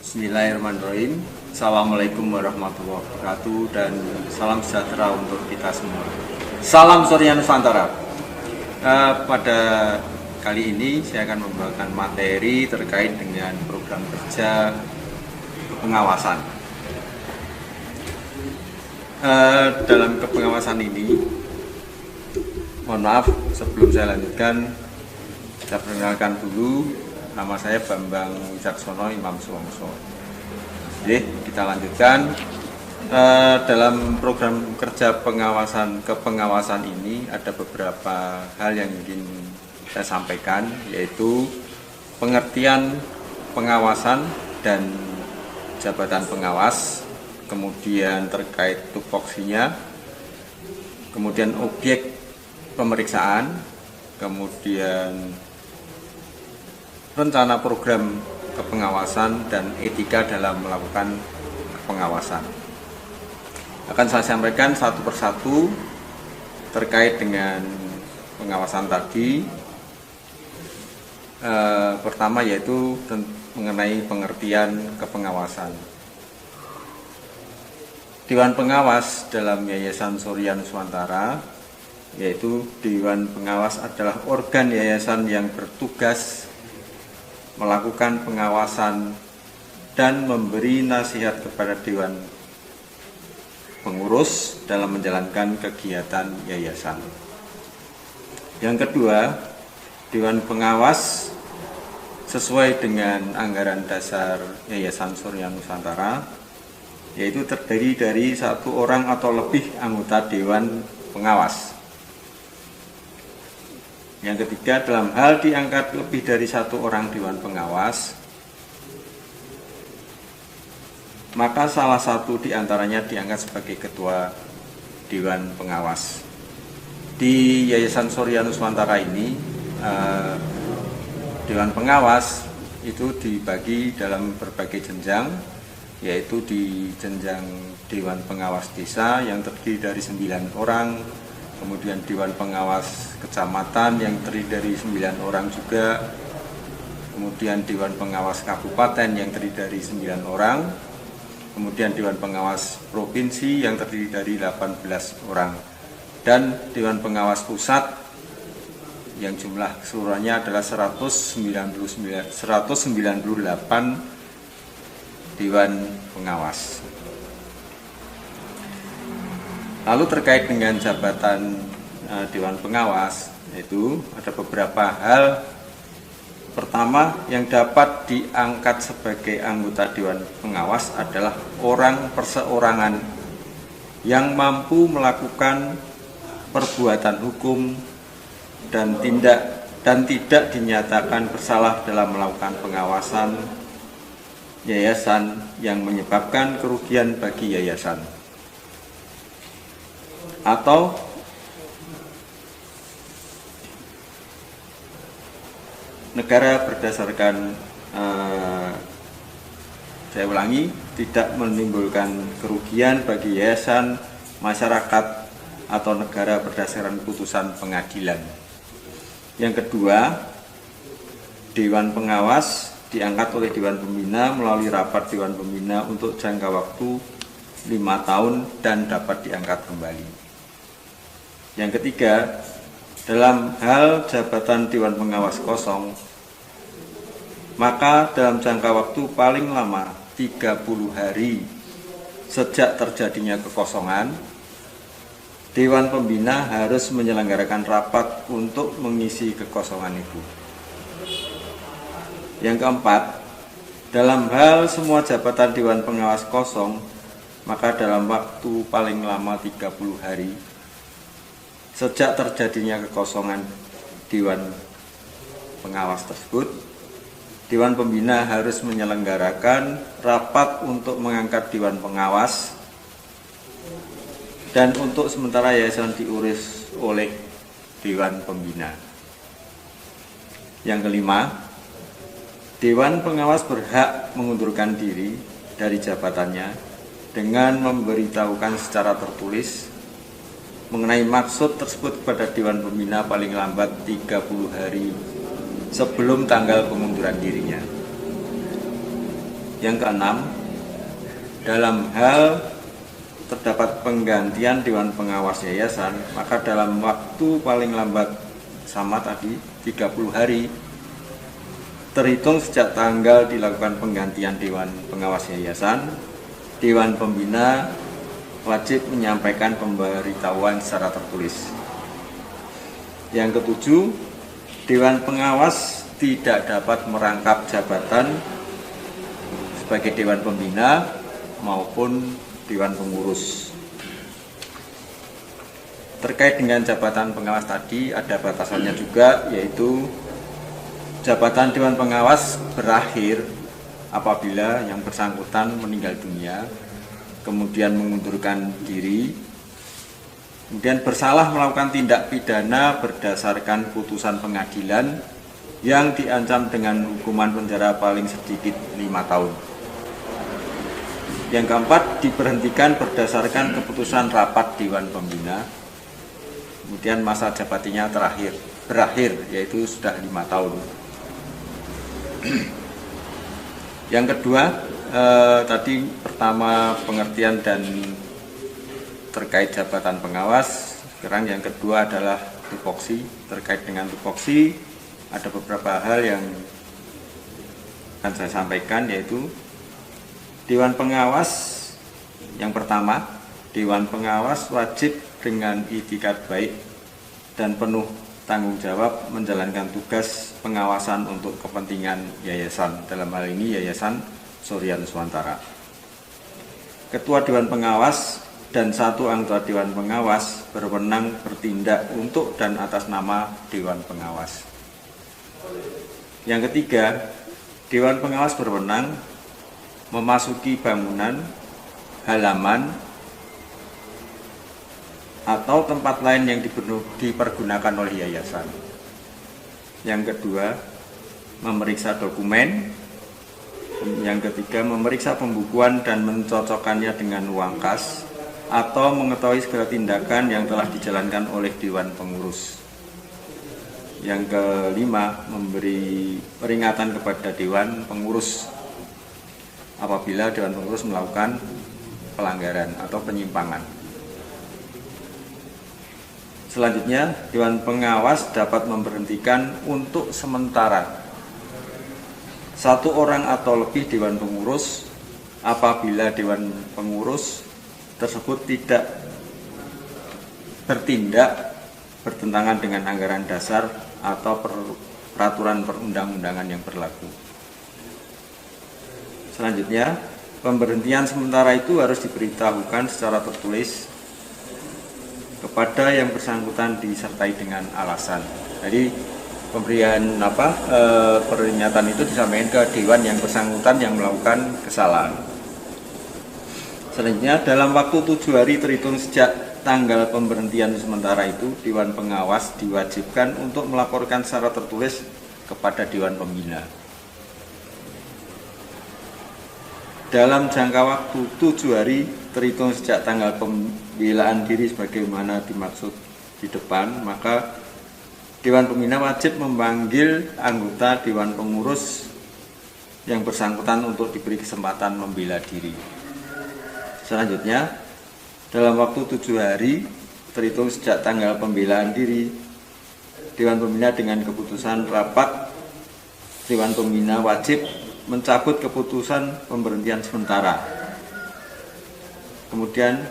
Bismillahirrahmanirrahim. Assalamualaikum warahmatullahi wabarakatuh dan salam sejahtera untuk kita semua. Salam Surya Nusantara. Pada kali ini saya akan membawakan materi terkait dengan program kerja pengawasan. Dalam kepengawasan ini, mohon maaf sebelum saya lanjutkan, saya perkenalkan dulu, nama saya Bambang Wicaksono Imam Suwongso. Oke, kita lanjutkan. Dalam program kerja kepengawasan ini ada beberapa hal yang ingin saya sampaikan, yaitu pengertian pengawasan dan jabatan pengawas, kemudian terkait tupoksinya, kemudian objek pemeriksaan, kemudian rencana program kepengawasan dan etika dalam melakukan pengawasan. Akan saya sampaikan satu persatu terkait dengan pengawasan tadi. Pertama yaitu mengenai pengertian kepengawasan. Dewan Pengawas dalam Yayasan Surya Nusantara, yaitu Dewan Pengawas adalah organ yayasan yang bertugas melakukan pengawasan dan memberi nasihat kepada Dewan Pengurus dalam menjalankan kegiatan yayasan. Yang kedua, Dewan Pengawas sesuai dengan anggaran dasar Yayasan Surya Nusantara, yaitu terdiri dari satu orang atau lebih anggota Dewan Pengawas. Yang ketiga, dalam hal diangkat lebih dari satu orang Dewan Pengawas, maka salah satu diantaranya diangkat sebagai Ketua Dewan Pengawas. Di Yayasan Surya Nusantara ini, Dewan Pengawas itu dibagi dalam berbagai jenjang, yaitu di jenjang Dewan Pengawas Desa yang terdiri dari 9 orang, kemudian Dewan Pengawas Kecamatan yang terdiri dari 9 orang juga, kemudian Dewan Pengawas Kabupaten yang terdiri dari 9 orang, kemudian Dewan Pengawas Provinsi yang terdiri dari 18 orang, dan Dewan Pengawas Pusat yang jumlah keseluruhannya adalah 198 Dewan Pengawas. Lalu terkait dengan jabatan Dewan Pengawas, yaitu ada beberapa hal. Pertama, yang dapat diangkat sebagai anggota Dewan Pengawas adalah orang perseorangan yang mampu melakukan perbuatan hukum dan tidak dinyatakan bersalah dalam melakukan pengawasan yayasan yang menyebabkan kerugian bagi yayasan, atau negara berdasarkan saya ulangi, tidak menimbulkan kerugian bagi yayasan, masyarakat, atau negara berdasarkan putusan pengadilan. Yang kedua, Dewan Pengawas diangkat oleh Dewan Pembina melalui rapat Dewan Pembina untuk jangka waktu 5 tahun dan dapat diangkat kembali. Yang ketiga, dalam hal jabatan Dewan Pengawas kosong, maka dalam jangka waktu paling lama 30 hari sejak terjadinya kekosongan, Dewan Pembina harus menyelenggarakan rapat untuk mengisi kekosongan itu. Yang keempat, dalam hal semua jabatan Dewan Pengawas kosong, maka dalam waktu paling lama 30 hari sejak terjadinya kekosongan Dewan Pengawas tersebut, Dewan Pembina harus menyelenggarakan rapat untuk mengangkat Dewan Pengawas, dan untuk sementara yayasan diurus oleh Dewan Pembina. Yang kelima, Dewan Pengawas berhak mengundurkan diri dari jabatannya dengan memberitahukan secara tertulis mengenai maksud tersebut kepada Dewan Pembina paling lambat 30 hari sebelum tanggal pengunduran dirinya. Yang keenam, dalam hal terdapat penggantian Dewan Pengawas Yayasan, maka dalam waktu paling lambat sama tadi 30 hari terhitung sejak tanggal dilakukan penggantian Dewan Pengawas Yayasan, Dewan Pembina wajib menyampaikan pemberitahuan secara tertulis. Yang ketujuh, Dewan Pengawas tidak dapat merangkap jabatan sebagai Dewan Pembina maupun Dewan Pengurus. Terkait dengan jabatan pengawas tadi ada batasannya juga, yaitu jabatan Dewan Pengawas berakhir apabila yang bersangkutan meninggal dunia, kemudian mengundurkan diri, kemudian bersalah melakukan tindak pidana berdasarkan putusan pengadilan yang diancam dengan hukuman penjara paling sedikit 5 tahun. Yang keempat, diberhentikan berdasarkan keputusan rapat Dewan Pembina, kemudian masa jabatannya berakhir, yaitu sudah 5 tahun. Yang kedua, tadi pertama pengertian dan terkait jabatan pengawas. Sekarang yang kedua adalah tupoksi. Terkait dengan tupoksi, ada beberapa hal yang akan saya sampaikan, yaitu Dewan Pengawas. Yang pertama, Dewan Pengawas wajib dengan itikad baik dan penuh tanggung jawab menjalankan tugas pengawasan untuk kepentingan yayasan, dalam hal ini Yayasan Sorian Nuswantara. Ketua Dewan Pengawas dan 1 anggota Dewan Pengawas berwenang bertindak untuk dan atas nama Dewan Pengawas. Yang ketiga, Dewan Pengawas berwenang memasuki bangunan, halaman, atau tempat lain yang dipergunakan oleh yayasan. Yang kedua, memeriksa dokumen. Yang ketiga, memeriksa pembukuan dan mencocokkannya dengan uang kas, atau mengetahui segala tindakan yang telah dijalankan oleh Dewan Pengurus. Yang kelima, memberi peringatan kepada Dewan Pengurus apabila Dewan Pengurus melakukan pelanggaran atau penyimpangan. Selanjutnya, Dewan Pengawas dapat memberhentikan untuk sementara 1 orang atau lebih Dewan Pengurus apabila Dewan Pengurus tersebut tidak bertindak bertentangan dengan anggaran dasar atau peraturan perundang-undangan yang berlaku. Selanjutnya, pemberhentian sementara itu harus diberitahukan secara tertulis kepada yang bersangkutan disertai dengan alasan. Jadi pemberian peringatan itu disampaikan ke dewan yang bersangkutan yang melakukan kesalahan. Selanjutnya, dalam waktu 7 hari terhitung sejak tanggal pemberhentian sementara itu, Dewan Pengawas diwajibkan untuk melaporkan secara tertulis kepada Dewan Pembina. Dalam jangka waktu 7 hari terhitung sejak tanggal pembelaan diri sebagaimana dimaksud di depan, maka Dewan Pembina wajib memanggil anggota Dewan Pengurus yang bersangkutan untuk diberi kesempatan membela diri. Selanjutnya, dalam waktu 7 hari terhitung sejak tanggal pembelaan diri, Dewan Pembina dengan keputusan rapat Dewan Pembina wajib mencabut keputusan pemberhentian sementara, kemudian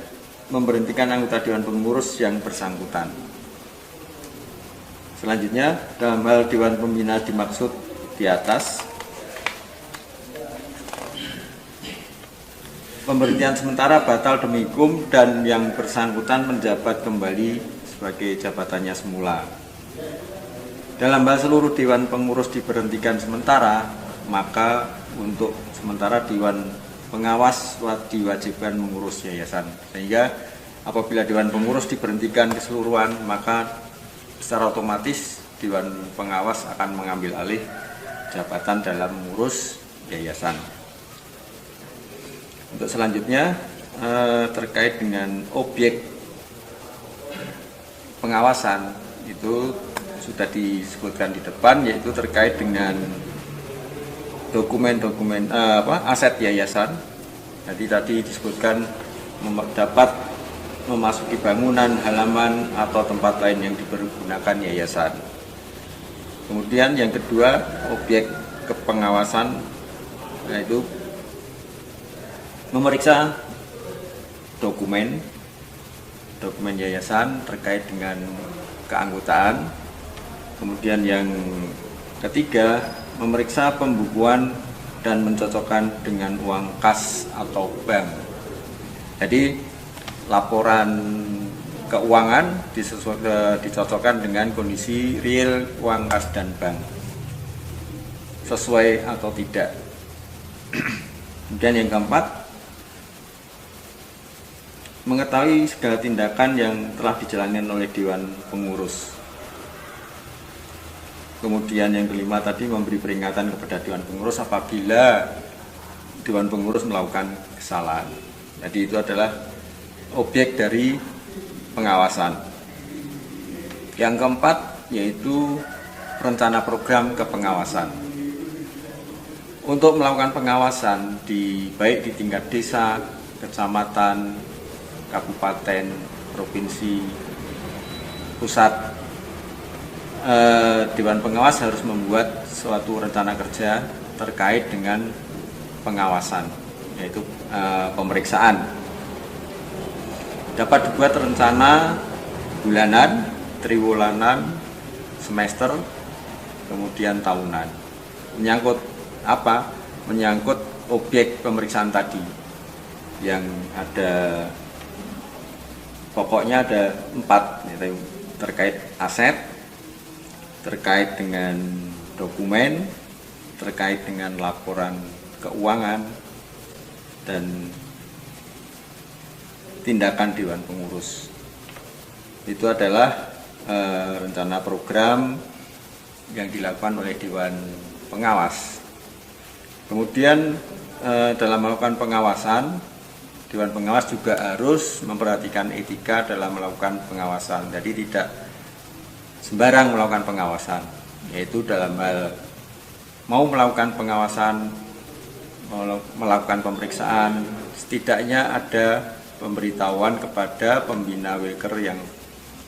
memberhentikan anggota Dewan Pengurus yang bersangkutan. Selanjutnya, dalam hal Dewan Pembina dimaksud di atas, pemberhentian sementara batal demi hukum dan yang bersangkutan menjabat kembali sebagai jabatannya semula. Dalam hal seluruh Dewan Pengurus diberhentikan sementara, maka untuk sementara Dewan Pengawas diwajibkan mengurus yayasan. Sehingga apabila Dewan Pengurus diberhentikan keseluruhan, maka secara otomatis Dewan Pengawas akan mengambil alih jabatan dalam mengurus yayasan. Untuk selanjutnya, terkait dengan objek pengawasan, itu sudah disebutkan di depan, yaitu terkait dengan dokumen-dokumen aset yayasan. Jadi tadi disebutkan dapat memasuki bangunan, halaman atau tempat lain yang dipergunakan yayasan. Kemudian yang kedua, objek kepengawasan, yaitu memeriksa dokumen yayasan terkait dengan keanggotaan. Kemudian yang ketiga, memeriksa pembukuan dan mencocokkan dengan uang kas atau bank. Jadi laporan keuangan dicocokkan dengan kondisi real uang kas dan bank, sesuai atau tidak. Kemudian yang keempat, mengetahui segala tindakan yang telah dijalankan oleh Dewan Pengurus. Kemudian yang kelima tadi, memberi peringatan kepada Dewan Pengurus apabila Dewan Pengurus melakukan kesalahan. Jadi itu adalah objek dari pengawasan. Yang keempat yaitu rencana program kepengawasan. Untuk melakukan pengawasan baik di tingkat desa, kecamatan, kabupaten, provinsi, pusat, Dewan Pengawas harus membuat suatu rencana kerja terkait dengan pengawasan, yaitu pemeriksaan. Dapat dibuat rencana bulanan, triwulanan, semester, kemudian tahunan. Menyangkut apa? Menyangkut objek pemeriksaan tadi yang ada, pokoknya ada 4, yaitu terkait aset, terkait dengan dokumen, terkait dengan laporan keuangan, dan tindakan Dewan Pengurus. Itu adalah rencana program yang dilakukan oleh Dewan Pengawas. Kemudian dalam melakukan pengawasan, Dewan Pengawas juga harus memperhatikan etika dalam melakukan pengawasan. Jadi tidak sembarang melakukan pengawasan, yaitu dalam hal mau melakukan pengawasan, melakukan pemeriksaan, setidaknya ada pemberitahuan kepada pembina Wilker yang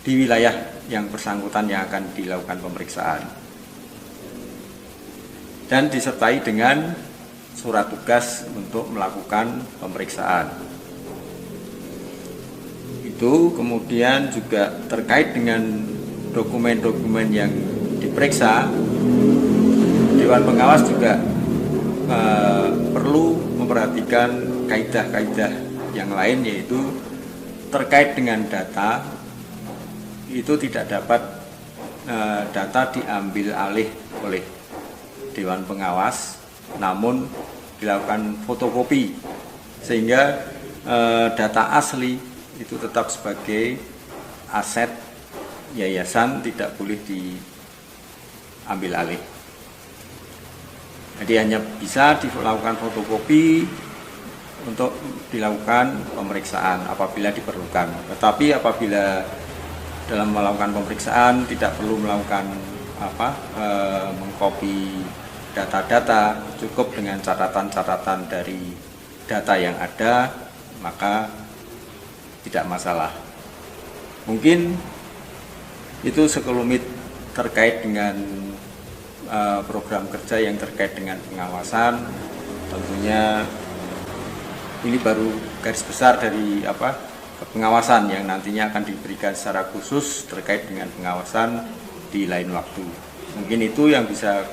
di wilayah yang bersangkutan yang akan dilakukan pemeriksaan, dan disertai dengan surat tugas untuk melakukan pemeriksaan. Itu kemudian juga terkait dengan dokumen-dokumen yang diperiksa, Dewan Pengawas juga perlu memperhatikan kaidah-kaidah yang lain, yaitu terkait dengan data. Itu tidak dapat data diambil alih oleh Dewan Pengawas, namun dilakukan fotokopi, sehingga data asli itu tetap sebagai aset yayasan, tidak boleh diambil alih. Jadi hanya bisa dilakukan fotokopi untuk dilakukan pemeriksaan apabila diperlukan. Tetapi apabila dalam melakukan pemeriksaan tidak perlu melakukan mengcopy data-data, cukup dengan catatan-catatan dari data yang ada, maka tidak masalah. Mungkin itu sekelumit terkait dengan program kerja yang terkait dengan pengawasan. Tentunya ini baru garis besar dari pengawasan yang nantinya akan diberikan secara khusus terkait dengan pengawasan di lain waktu. Mungkin itu yang bisa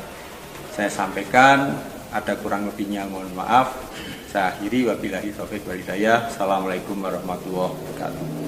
saya sampaikan. Ada kurang lebihnya mohon maaf. Saya akhiri, wabillahi taufiq wal hidayah. Assalamualaikum warahmatullahi wabarakatuh.